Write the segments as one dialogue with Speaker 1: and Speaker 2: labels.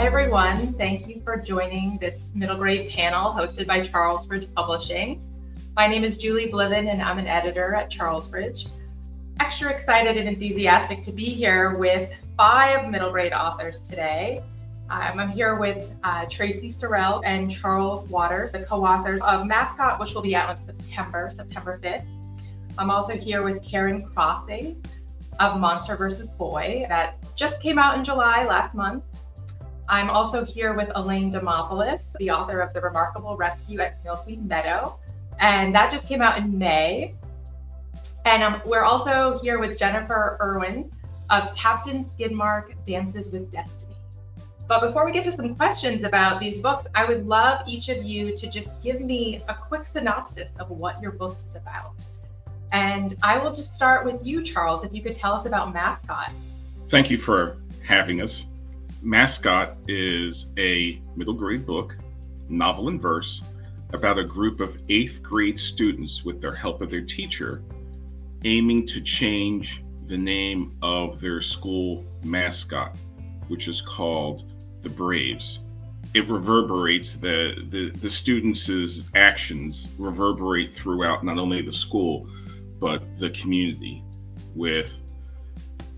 Speaker 1: Hi everyone, thank you for joining this middle grade panel hosted by Charlesbridge Publishing. My name is Julie Blithen and I'm an editor at Charlesbridge. Extra excited and enthusiastic to be here with 5 middle grade authors today. I'm here with Traci Sorell and Charles Waters, the co-authors of MASCOT, which will be out in September 5th. I'm also here with Karen Krossing of Monster vs. Boy, that just came out in July last month. I'm also here with Elaine Demopoulos, the author of The Remarkable Rescue at Milkweed Meadow, and that just came out in May. And we're also here with Jennifer Irwin of Captain SKIDMARK Dances with Destiny. But before we get to some questions about these books, I would love each of you to just give me a quick synopsis of what your book is about. And I will just start with you, Charles, if you could tell us about MASCOT.
Speaker 2: Thank you for having us. MASCOT is a middle grade book, novel in verse, about a group of 8th grade students with the help of their teacher aiming to change the name of their school mascot, which is called the Braves. It reverberates, the students' actions reverberate throughout not only the school, but the community, with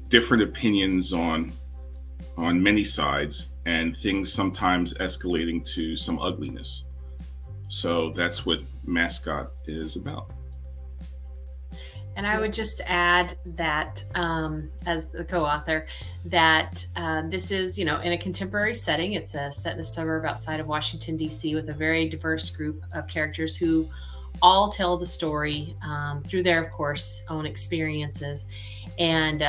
Speaker 2: different opinions on many sides and things sometimes escalating to some ugliness. So that's what MASCOT is about.
Speaker 3: And I would just add that, as the co-author, that this is, in a contemporary setting. It's set in a suburb outside of Washington, D.C. with a very diverse group of characters who all tell the story through their, of course, own experiences. And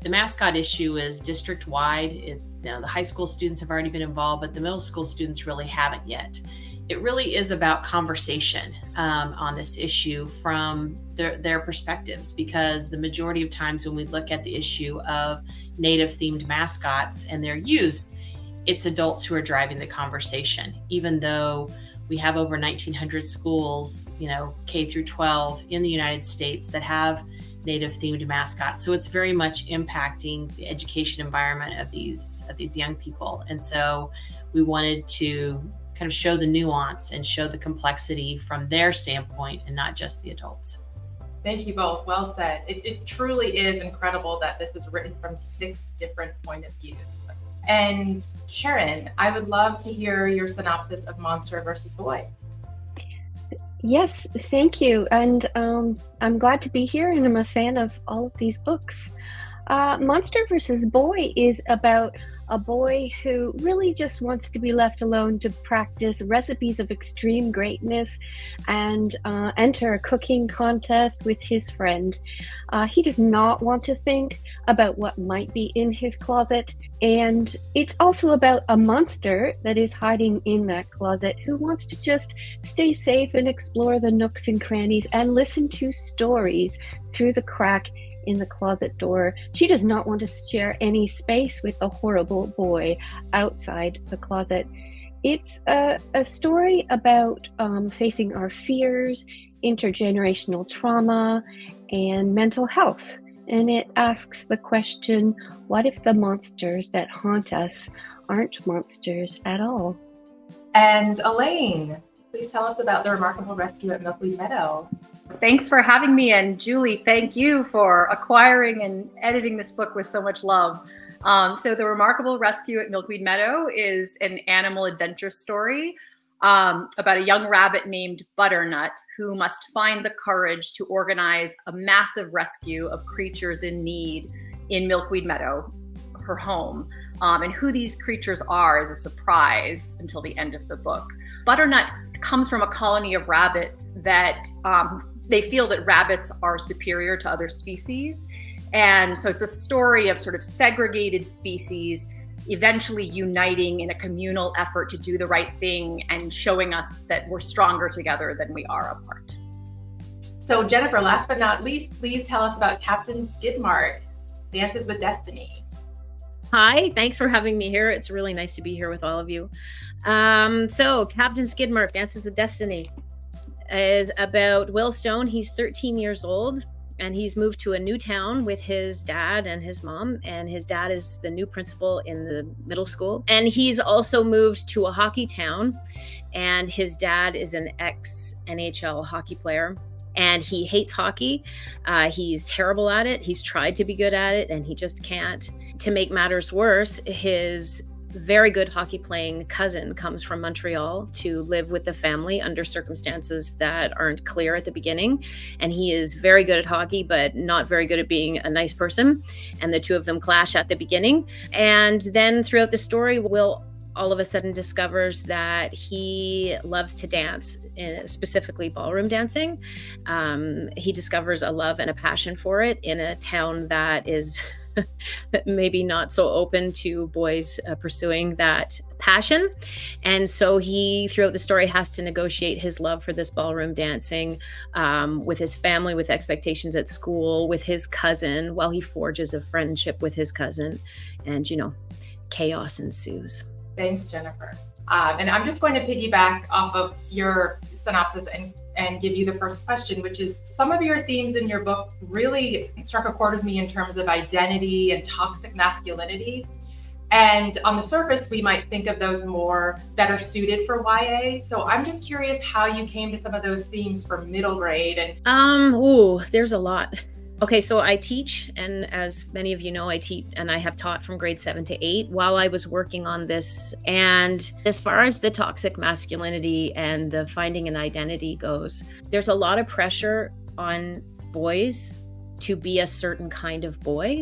Speaker 3: the MASCOT issue is district-wide. The high school students have already been involved, but the middle school students really haven't yet. It really is about conversation on this issue from their perspectives, because the majority of times when we look at the issue of Native-themed mascots and their use, it's adults who are driving the conversation, even though we have over 1,900 schools, K through 12 in the United States that have Native-themed mascots. So it's very much impacting the education environment of these young people. And so we wanted to kind of show the nuance and show the complexity from their standpoint and not just the adults.
Speaker 1: Thank you both. Well said. It truly is incredible that this is written from 6 different point of views. And Karen, I would love to hear your synopsis of Monster vs. Boy.
Speaker 4: Yes, thank you. And I'm glad to be here, and I'm a fan of all of these books. Monster vs. Boy is about a boy who really just wants to be left alone to practice recipes of extreme greatness and enter a cooking contest with his friend. He does not want to think about what might be in his closet, and it's also about a monster that is hiding in that closet who wants to just stay safe and explore the nooks and crannies and listen to stories through the crack in the closet door. She does not want to share any space with the horrible boy outside the closet. It's a story about facing our fears, intergenerational trauma, and mental health. And it asks the question, what if the monsters that haunt us aren't monsters at all?
Speaker 1: And Elaine, please tell us about The Remarkable Rescue at Milkweed Meadow.
Speaker 5: Thanks for having me, and Julie, thank you for acquiring and editing this book with so much love. So The Remarkable Rescue at Milkweed Meadow is an animal adventure story about a young rabbit named Butternut who must find the courage to organize a massive rescue of creatures in need in Milkweed Meadow, her home. And who these creatures are is a surprise until the end of the book. Butternut comes from a colony of rabbits that they feel that rabbits are superior to other species. And so it's a story of sort of segregated species eventually uniting in a communal effort to do the right thing and showing us that we're stronger together than we are apart.
Speaker 1: So Jennifer, last but not least, please tell us about Captain SKIDMARK, Dances with Destiny.
Speaker 6: Hi, thanks for having me here. It's really nice to be here with all of you. So Captain SKIDMARK, Dances with Destiny, is about Will Stone. He's 13 years old. and he's moved to a new town with his dad and his mom, and his dad is the new principal in the middle school. And he's also moved to a hockey town, and his dad is an ex-NHL hockey player. And he hates hockey. He's terrible at it. He's tried to be good at it, and he just can't. To make matters worse, his very good hockey playing cousin comes from Montreal to live with the family under circumstances that aren't clear at the beginning. And he is very good at hockey, but not very good at being a nice person. And the two of them clash at the beginning. And then throughout the story, Will all of a sudden discovers that he loves to dance, specifically ballroom dancing. He discovers a love and a passion for it in a town that is maybe not so open to boys pursuing that passion. And so he, throughout the story, has to negotiate his love for this ballroom dancing with his family, with expectations at school, with his cousin, while he forges a friendship with his cousin. And, chaos ensues.
Speaker 1: Thanks, Jennifer. And I'm just going to piggyback off of your synopsis and give you the first question, which is, some of your themes in your book really struck a chord with me in terms of identity and toxic masculinity. And on the surface, we might think of those more better suited for YA. So I'm just curious how you came to some of those themes for middle grade. And
Speaker 6: there's a lot. Okay, so I teach, and as many of you know, I teach and I have taught from grade 7 to 8 while I was working on this. And as far as the toxic masculinity and the finding an identity goes, there's a lot of pressure on boys to be a certain kind of boy.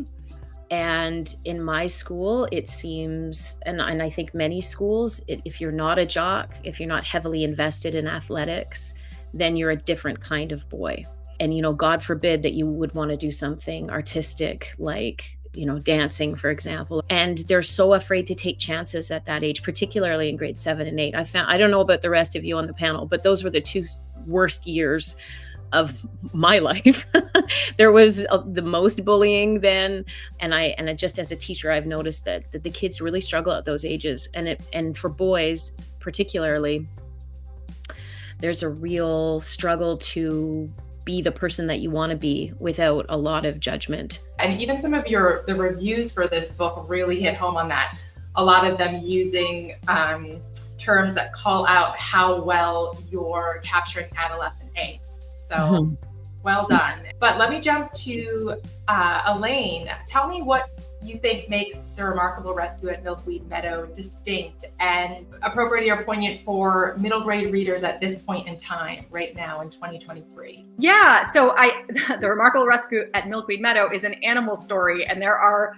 Speaker 6: And in my school, it seems, and I think many schools, if you're not a jock, if you're not heavily invested in athletics, then you're a different kind of boy. And, God forbid that you would want to do something artistic like, dancing, for example. And they're so afraid to take chances at that age, particularly in grade 7 and 8. I don't know about the rest of you on the panel, but those were the two worst years of my life. There was the most bullying then. And just as a teacher, I've noticed that the kids really struggle at those ages. And for boys particularly, there's a real struggle to be the person that you want to be without a lot of judgment.
Speaker 1: And even some of the reviews for this book really hit home on that. A lot of them using terms that call out how well you're capturing adolescent angst. So well done. But let me jump to Elaine. Tell me what you think makes The Remarkable Rescue at Milkweed Meadow distinct and appropriate or poignant for middle grade readers at this point in time, right now in 2023?
Speaker 5: Yeah, so The Remarkable Rescue at Milkweed Meadow is an animal story, and there are,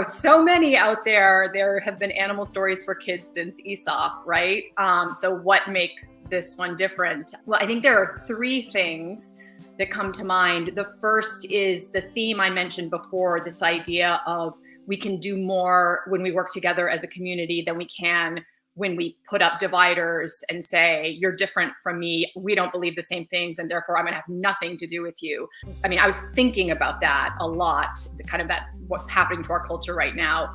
Speaker 5: so many out there. There have been animal stories for kids since Aesop, right? So what makes this one different? Well, I think there are 3 things that come to mind. The first is the theme I mentioned before, this idea of we can do more when we work together as a community than we can when we put up dividers and say, you're different from me, we don't believe the same things, and therefore I'm gonna have nothing to do with you. I mean, I was thinking about that a lot, what's happening to our culture right now.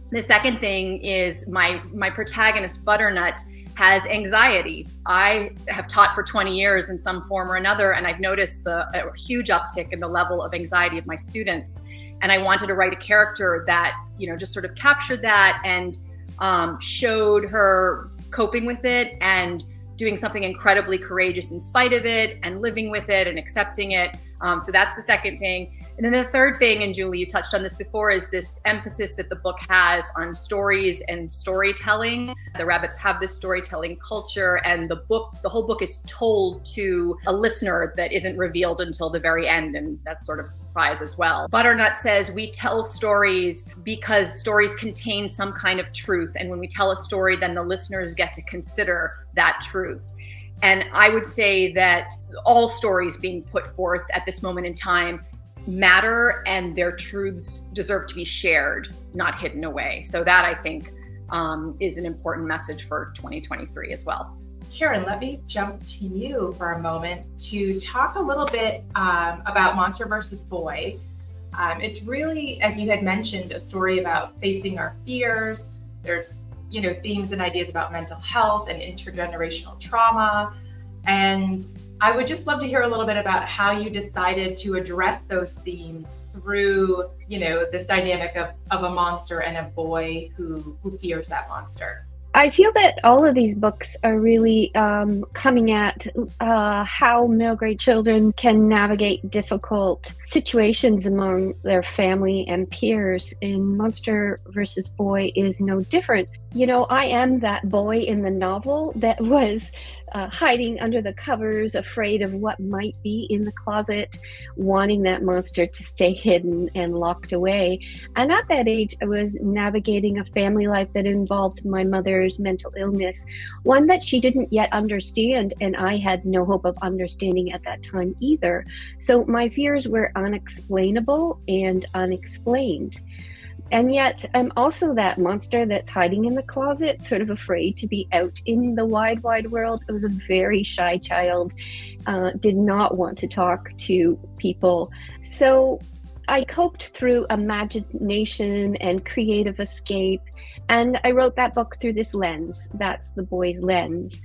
Speaker 5: The second thing is my protagonist, Butternut, has anxiety. I have taught for 20 years in some form or another, and I've noticed a huge uptick in the level of anxiety of my students. And I wanted to write a character that, just sort of captured that and showed her coping with it and doing something incredibly courageous in spite of it and living with it and accepting it. So that's the second thing. And then the third thing, and Julie, you touched on this before, is this emphasis that the book has on stories and storytelling. The rabbits have this storytelling culture, and the whole book is told to a listener that isn't revealed until the very end, and that's sort of a surprise as well. Butternut says we tell stories because stories contain some kind of truth, and when we tell a story, then the listeners get to consider that truth. And I would say that all stories being put forth at this moment in time matter, and their truths deserve to be shared, not hidden away. So that, I think, is an important message for 2023 as well.
Speaker 1: Karen, let me jump to you for a moment to talk a little bit about Monster vs. Boy. It's really, as you had mentioned, a story about facing our fears. There's themes and ideas about mental health and intergenerational trauma. And I would just love to hear a little bit about how you decided to address those themes through, this dynamic of a monster and a boy who fears that monster.
Speaker 4: I feel that all of these books are really coming at how middle grade children can navigate difficult situations among their family and peers, and Monster vs. Boy is no different. I am that boy in the novel that was hiding under the covers, afraid of what might be in the closet, wanting that monster to stay hidden and locked away. And at that age, I was navigating a family life that involved my mother's mental illness, one that she didn't yet understand, and I had no hope of understanding at that time either. So my fears were unexplainable and unexplained. And yet I'm also that monster that's hiding in the closet, sort of afraid to be out in the wide, wide world. I was a very shy child, did not want to talk to people. So I coped through imagination and creative escape, and I wrote that book through this lens. That's the boy's lens.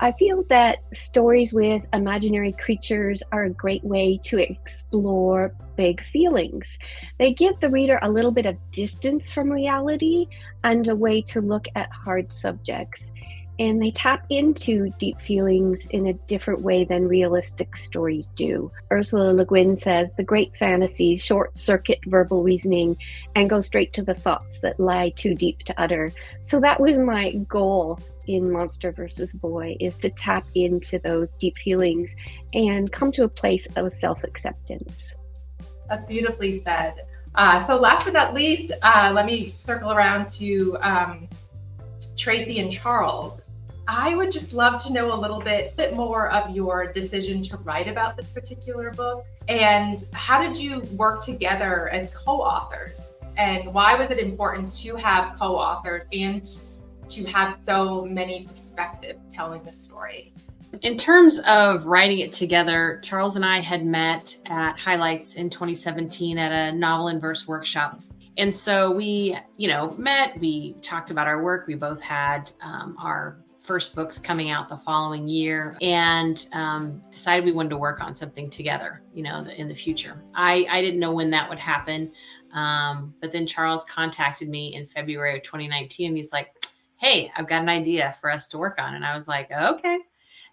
Speaker 4: I feel that stories with imaginary creatures are a great way to explore big feelings. They give the reader a little bit of distance from reality and a way to look at hard subjects. And they tap into deep feelings in a different way than realistic stories do. Ursula Le Guin says the great fantasies short-circuit verbal reasoning and go straight to the thoughts that lie too deep to utter. So that was my goal in Monster vs. Boy, is to tap into those deep feelings and come to a place of self-acceptance.
Speaker 1: That's beautifully said. So last but not least, let me circle around to Traci and Charles. I would just love to know a little bit more of your decision to write about this particular book, and how did you work together as co-authors, and why was it important to have co-authors and to have so many perspectives telling the story?
Speaker 3: In terms of writing it together, Charles and I had met at Highlights in 2017 at a novel and verse workshop. And so we, met, we talked about our work. We both had our first books coming out the following year, and decided we wanted to work on something together, in the future. I didn't know when that would happen. But then Charles contacted me in February of 2019, and he's like, hey, I've got an idea for us to work on. And I was like, okay,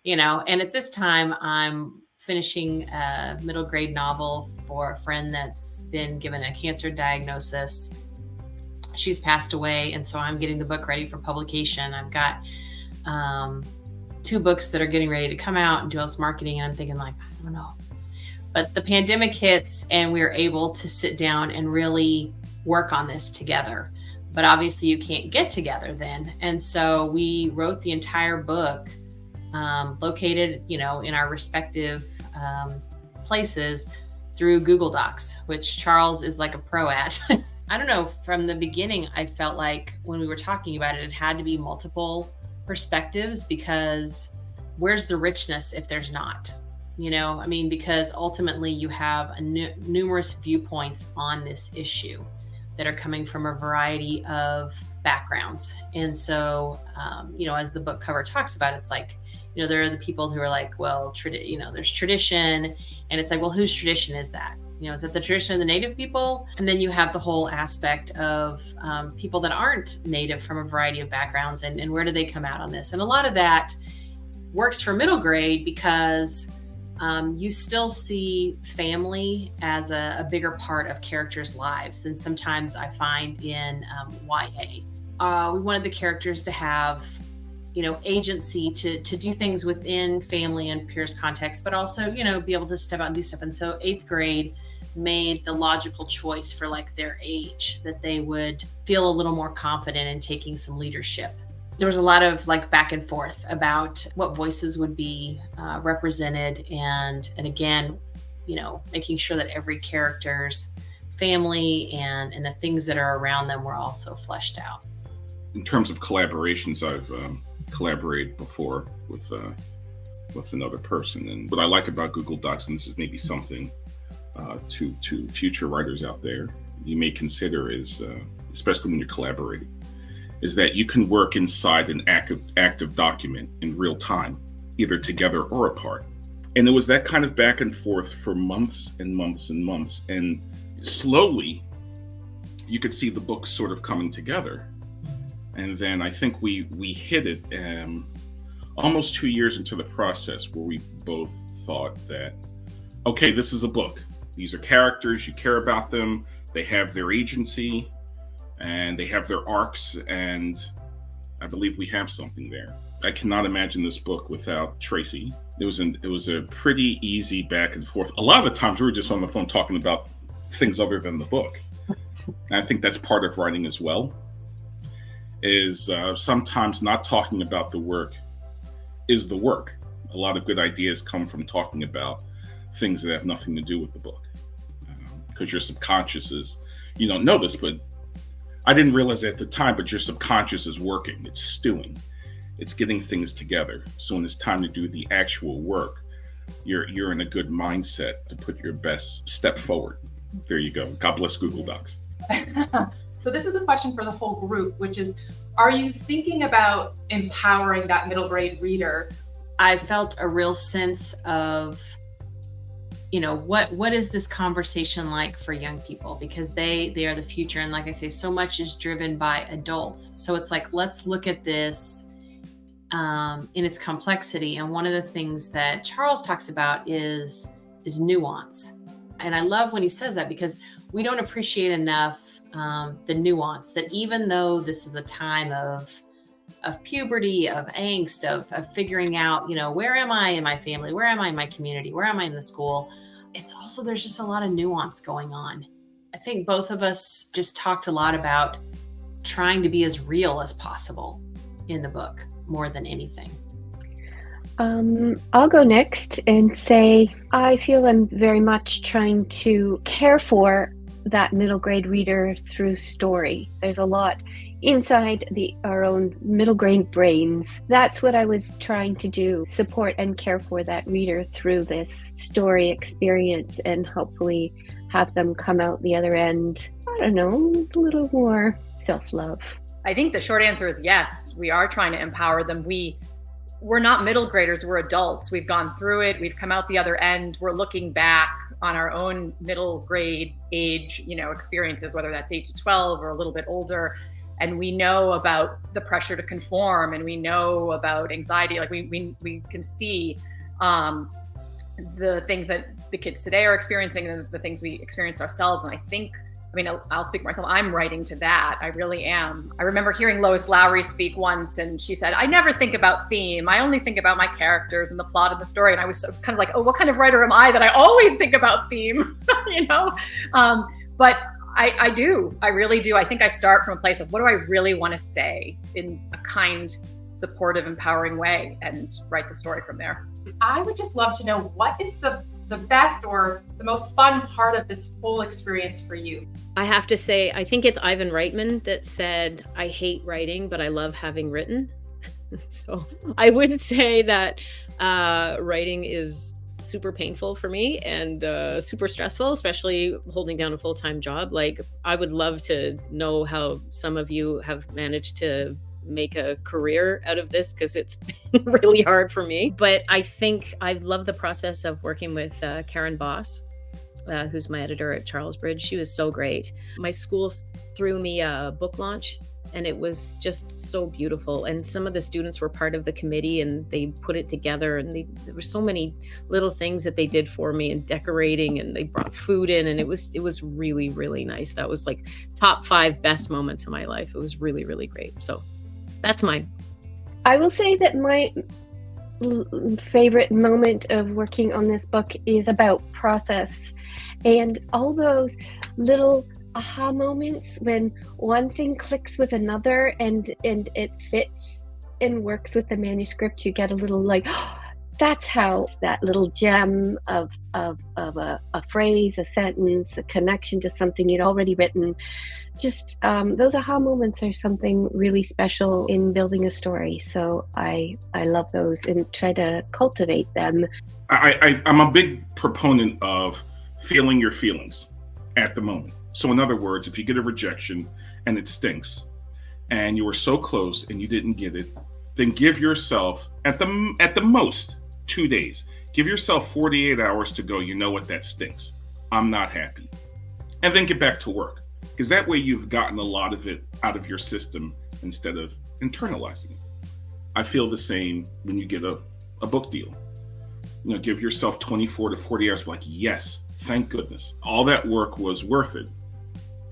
Speaker 3: and at this time I'm finishing a middle grade novel for a friend that's been given a cancer diagnosis. She's passed away. And so I'm getting the book ready for publication. I've got 2 books that are getting ready to come out and do all this marketing. And I'm thinking I don't know. But the pandemic hits and we're able to sit down and really work on this together. But obviously you can't get together then. And so we wrote the entire book, located, in our respective places through Google Docs, which Charles is like a pro at. I don't know, from the beginning, I felt like when we were talking about it, it had to be multiple perspectives, because where's the richness if there's not? Because ultimately you have numerous viewpoints on this issue that are coming from a variety of backgrounds. And so, as the book cover talks about, it's like, there are the people who are like, well, there's tradition. And it's like, well, whose tradition is that? Is it the tradition of the Native people? And then you have the whole aspect of people that aren't Native from a variety of backgrounds, and where do they come out on this? And a lot of that works for middle grade because you still see family as a bigger part of characters' lives than sometimes I find in YA. We wanted the characters to have, agency to do things within family and peers context, but also, be able to step out and do stuff. And so 8th grade made the logical choice for their age, that they would feel a little more confident in taking some leadership. There was a lot of back and forth about what voices would be represented, and again, making sure that every character's family and the things that are around them were also fleshed out.
Speaker 2: In terms of collaborations, I've collaborated before with another person, and what I like about Google Docs, and this is maybe something to future writers out there you may consider, is especially when you're collaborating, is that you can work inside an active document in real time, either together or apart. And it was that kind of back and forth for months and months and months. And slowly, you could see the book sort of coming together. And then I think we hit it almost 2 years into the process, where we both thought that, okay, this is a book. These are characters, you care about them, they have their agency, and they have their arcs, and I believe we have something there. I cannot imagine this book without Traci. It was a pretty easy back and forth. A lot of the times we were just on the phone talking about things other than the book. And I think that's part of writing as well, is sometimes not talking about the work is the work. A lot of good ideas come from talking about things that have nothing to do with the book. Because your subconscious is, you don't know this, but I didn't realize it at the time, but your subconscious is working. It's stewing. It's getting things together. So when it's time to do the actual work, you're in a good mindset to put your best step forward. There you go. God bless Google Docs.
Speaker 1: So this is a question for the whole group, which is, are you thinking about empowering that middle grade reader?
Speaker 3: I felt a real sense of, what is this conversation like for young people? Because they are the future. And like I say, so much is driven by adults. So it's like, let's look at this in its complexity. And one of the things that Charles talks about is nuance. And I love when he says that, because we don't appreciate enough the nuance that even though this is a time of puberty, of angst, of figuring out, where am I in my family? Where am I in my community? Where am I in the school? It's also, there's just a lot of nuance going on. I think both of us just talked a lot about trying to be as real as possible in the book, more than anything.
Speaker 4: I'll go next and say, I feel I'm very much trying to care for that middle grade reader through story. There's a lot inside our own middle grade brains. That's what I was trying to do, support and care for that reader through this story experience, and hopefully have them come out the other end, I don't know, a little more self-love.
Speaker 5: I think the short answer is yes, we are trying to empower them. We're not middle graders, we're adults. We've gone through it, we've come out the other end, we're looking back on our own middle grade age, experiences, whether that's 8 to 12 or a little bit older. And we know about the pressure to conform, and we know about anxiety. Like we can see the things that the kids today are experiencing and the things we experienced ourselves. And I'll speak for myself. I'm writing to that. I really am. I remember hearing Lois Lowry speak once, and she said, I never think about theme. I only think about my characters and the plot of the story. And I was kind of like, oh, what kind of writer am I that I always think about theme? But I do. I really do. I think I start from a place of, what do I really want to say in a kind, supportive, empowering way, and write the story from there.
Speaker 1: I would just love to know, what is the best or the most fun part of this whole experience for you?
Speaker 6: I have to say, I think it's Ivan Reitman that said, I hate writing, but I love having written. So I would say that writing is super painful for me and super stressful, especially holding down a full-time job. Like, I would love to know how some of you have managed to make a career out of this, because it's been really hard for me. But I think I love the process of working with Karen Boss, who's my editor at Charles Bridge. She was so great. My school threw me a book launch, and it was just so beautiful. And some of the students were part of the committee, and they put it together, and there were so many little things that they did for me, and decorating, and they brought food in, and it was really, really nice. That was like top 5 best moments of my life. It was really, really great. So that's mine.
Speaker 4: I will say that my favorite moment of working on this book is about process, and all those little aha moments when one thing clicks with another and it fits and works with the manuscript. You get a little like, oh, that's how that little gem of a phrase, a sentence, a connection to something you'd already written. Just those aha moments are something really special in building a story. So I love those and try to cultivate them.
Speaker 2: I'm a big proponent of feeling your feelings at the moment. So in other words, if you get a rejection and it stinks and you were so close and you didn't get it, then give yourself at the most 2 days. Give yourself 48 hours to go, you know what, that stinks. I'm not happy. And then get back to work. Because that way you've gotten a lot of it out of your system instead of internalizing it. I feel the same when you get a book deal. You know, give yourself 24 to 40 hours, like, yes, thank goodness. All that work was worth it.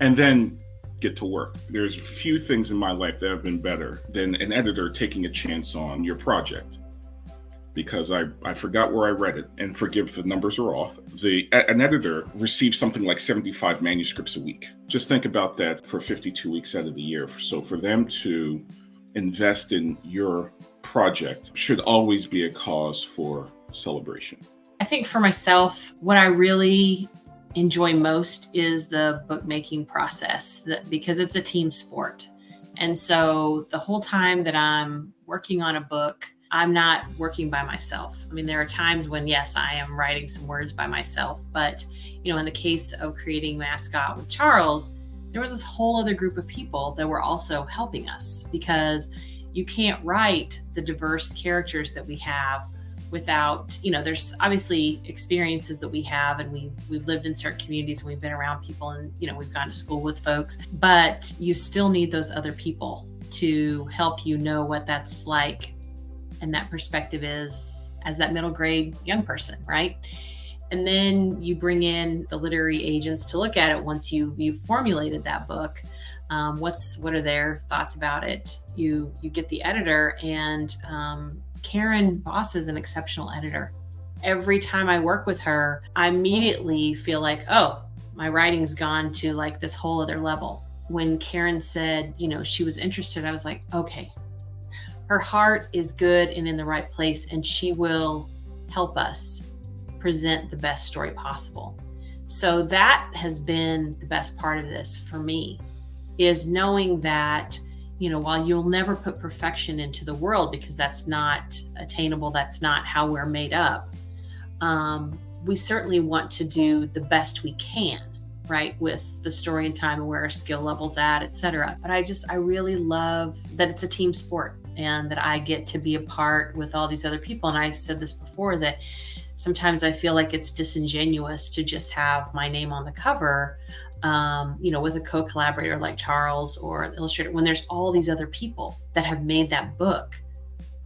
Speaker 2: And then get to work. There's few things in my life that have been better than an editor taking a chance on your project. Because I forgot where I read it, and forgive if the numbers are off. An editor receives something like 75 manuscripts a week. Just think about that for 52 weeks out of the year. So for them to invest in your project should always be a cause for celebration.
Speaker 3: I think for myself, what I really enjoy most is the bookmaking process, because it's a team sport. And so the whole time that I'm working on a book, I'm not working by myself. I mean, there are times when, yes, I am writing some words by myself, but, you know, in the case of creating MASCOT with Charles, there was this whole other group of people that were also helping us, because you can't write the diverse characters that we have without, you know, there's obviously experiences that we have, and we've lived in certain communities, and we've been around people, and, you know, we've gone to school with folks, but you still need those other people to help you know what that's like. And that perspective is as that middle grade young person, right? And then you bring in the literary agents to look at it once you've formulated that book. What are their thoughts about it? You get the editor, and Karen Boss is an exceptional editor. Every time I work with her, I immediately feel like, oh, my writing's gone to like this whole other level. When Karen said, you know, she was interested, I was like, okay, her heart is good and in the right place, and she will help us present the best story possible. So that has been the best part of this for me, is knowing that, you know, while you'll never put perfection into the world, because that's not attainable, that's not how we're made up, we certainly want to do the best we can, right, with the story and time and where our skill level's at, etc. But I really love that it's a team sport, and that I get to be a part with all these other people. And I've said this before, that sometimes I feel like it's disingenuous to just have my name on the cover, you know, with a co-collaborator like Charles or an illustrator, when there's all these other people that have made that book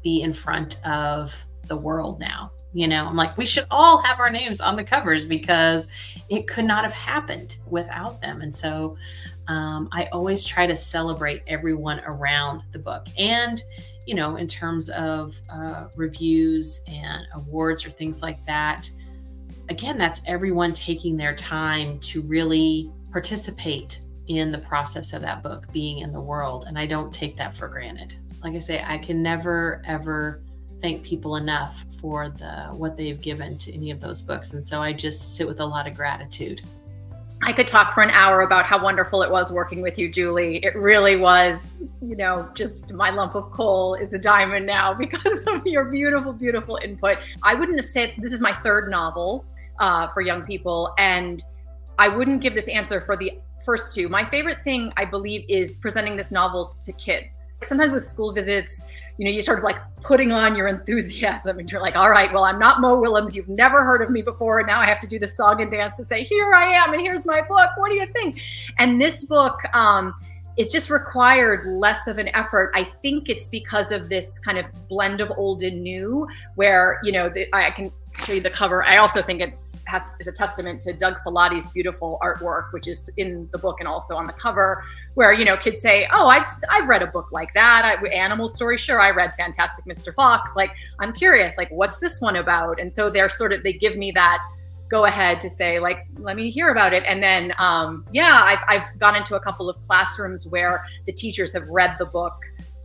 Speaker 3: be in front of the world now. You know, I'm like, we should all have our names on the covers, because it could not have happened without them. And so I always try to celebrate everyone around the book. And, you know, in terms of reviews and awards or things like that, again, that's everyone taking their time to really participate in the process of that book being in the world. And I don't take that for granted. Like I say, I can never, ever thank people enough for what they've given to any of those books. And so I just sit with a lot of gratitude.
Speaker 5: I could talk for an hour about how wonderful it was working with you, Julie. It really was, you know, just my lump of coal is a diamond now because of your beautiful, beautiful input. I wouldn't have said, this is my third novel for young people, and I wouldn't give this answer for the first two. My favorite thing, I believe, is presenting this novel to kids. Sometimes with school visits, you know, you sort of like putting on your enthusiasm, and you're like, all right, well, I'm not Mo Willems. You've never heard of me before. And now I have to do the song and dance to say, here I am, and here's my book. What do you think? And this book, it's just required less of an effort. I think it's because of this kind of blend of old and new, where, you know, I can show you the cover. I also think is a testament to Doug Salati's beautiful artwork, which is in the book and also on the cover, where, you know, kids say, oh, I've read a book like that. Animal Story. Sure. I read Fantastic Mr. Fox. Like, I'm curious, like, what's this one about? And so they give me that go ahead to say, like, let me hear about it. And then, I've gone into a couple of classrooms where the teachers have read the book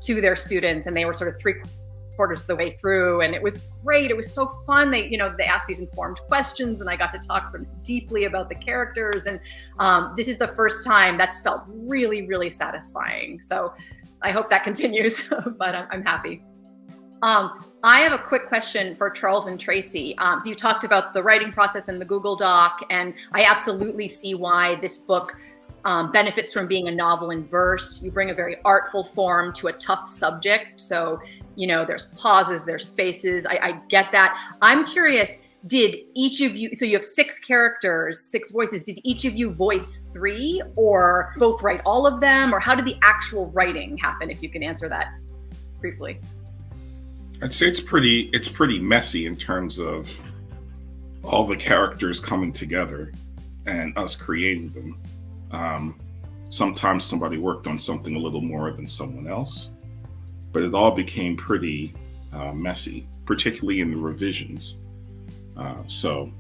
Speaker 5: to their students, and they were sort of 3/4 of the way through, and it was great. It was so fun. They asked these informed questions, and I got to talk sort of deeply about the characters. And this is the first time that's felt really, really satisfying. So I hope that continues, but I'm happy. I have a quick question for Charles and Traci. So you talked about the writing process and the Google Doc, and I absolutely see why this book benefits from being a novel in verse. You bring a very artful form to a tough subject. So there's pauses, there's spaces. I get that. I'm curious, did each of you, so you have 6 characters, 6 voices, did each of you voice 3 or both write all of them? Or how did the actual writing happen, if you can answer that briefly?
Speaker 2: I'd say it's pretty messy in terms of all the characters coming together and us creating them. Sometimes somebody worked on something a little more than someone else, but it all became pretty messy, particularly in the revisions. So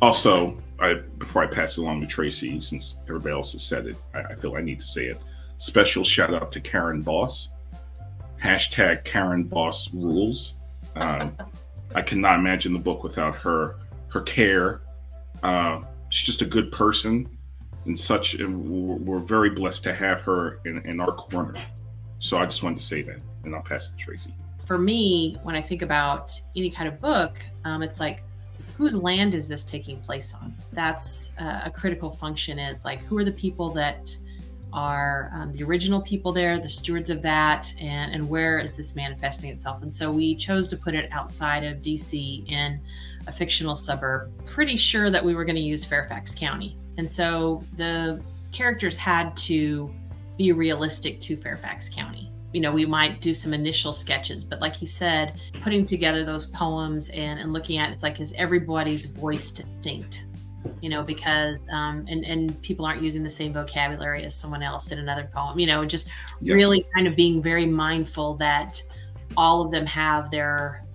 Speaker 2: also, before I pass it along to Traci, since everybody else has said it, I feel I need to say it. Special shout out to Karen Boss. Hashtag Karen Boss rules. I cannot imagine the book without her care. She's just a good person, and we're very blessed to have her in our corner. So I just wanted to say that, and I'll pass it to Traci.
Speaker 3: For me, when I think about any kind of book, it's like, whose land is this taking place on? That's a critical function, is like, who are the people that are the original people there, the stewards of that, and where is this manifesting itself? And so we chose to put it outside of DC in a fictional suburb, pretty sure that we were going to use Fairfax County. And so the characters had to be realistic to Fairfax County. We might do some initial sketches, but like he said, putting together those poems and looking at it, it's like, is everybody's voice distinct? Because and people aren't using the same vocabulary as someone else in another poem, just
Speaker 2: Yes.
Speaker 3: Really kind of being very mindful that all of them have their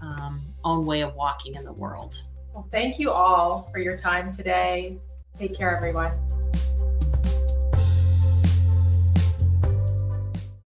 Speaker 3: own way of walking in the world.
Speaker 1: Well, thank you all for your time today. Take care, everyone.